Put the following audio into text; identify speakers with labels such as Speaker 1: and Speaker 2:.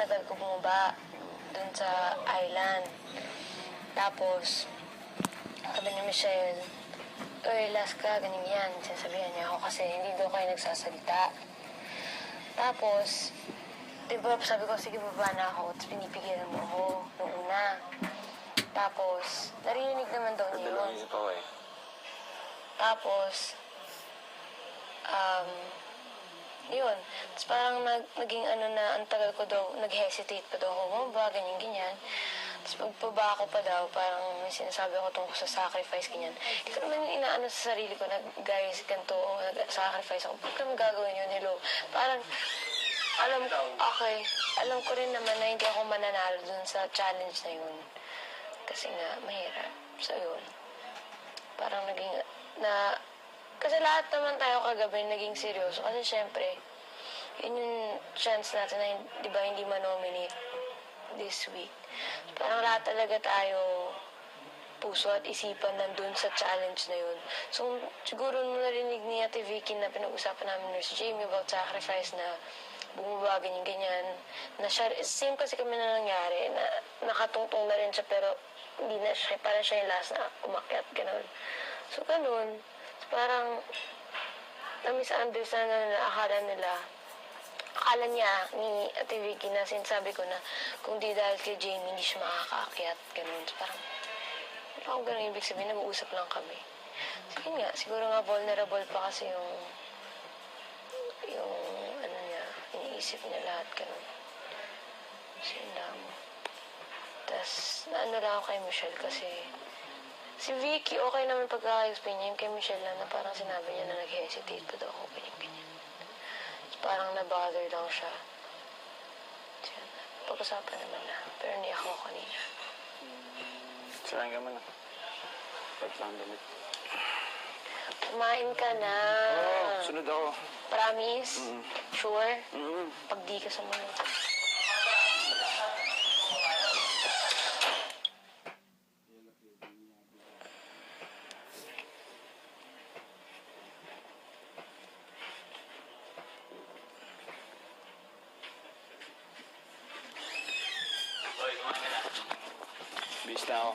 Speaker 1: tagal ko bumaba dun sa island. Tapos, sabi ni Michelle, "Uy, last ka, ganyan yan." Sinasabihan niya ako kasi hindi daw kayo nagsasalita. Tapos, di ba, sabi ko, sige, baba na ako. Tapos pinipigilan mo ako nung una. Tapos, narinig naman daw niya yun. Tapos, yun. Tapos parang naging ano na, ang tagal ko daw, nag-hesitate pa daw ako, bumaba, ganyan. Tapos pagpaba ako pa daw, parang may sinasabi ako tungkol sa sacrifice, ganyan. Hindi ko naman inaano sa sarili ko na, guys, ganito, nag-sacrifice ako. Ba't kami gagawin yun? Hello? Parang, alam ko rin naman na hindi ako mananalo dun sa challenge na yun. Kasi nga, mahirap. So, yun. Parang naging, kasi lahat naman tayo kagabi naging seryoso. Kasi syempre, yun yung chance natin na, di ba, hindi ma-nominate this week. Parang lahat talaga tayo puso at isipan nandun sa challenge na yun. So, siguro nung narinig ni Ate Vicky na pinag-usapan namin Nurse Jamie about sacrifice na bumaba, ganyan. Na siya, same kasi kami na nangyari, na nakatungtong na rin siya, pero hindi na siya, parang siya yung last na umakyat, gano'n. So, ganun. So, parang, na-misunderstand na nila, akala niya ni Ate Vicky na sinasabi ko na kung di dahil kay Jamie, hindi siya makakaakyat, gano'n. So, parang ganun ibig sabihin, nag-uusap lang kami. So, yun nga, siguro nga vulnerable pa kasi yung ano niya, iniisip niya lahat, gano'n. So, yun lang. Tapos, naano lang ako kay Michelle kasi si Vicky, okay naman pagkaka-explain niya. Yung kay Michelle lang na parang sinabi niya na nag-hesitate pa daw ako, ganyan. So, parang na-bother daw siya. So, yun. Pag-usapan naman na. Pero hindi ako kanina.
Speaker 2: Saan ka man? Paglang damit.
Speaker 1: Kumain ka na.
Speaker 2: Oo, sunod ako.
Speaker 1: Promise? Sure? Pag di ka sumunod.
Speaker 2: Bis na ako.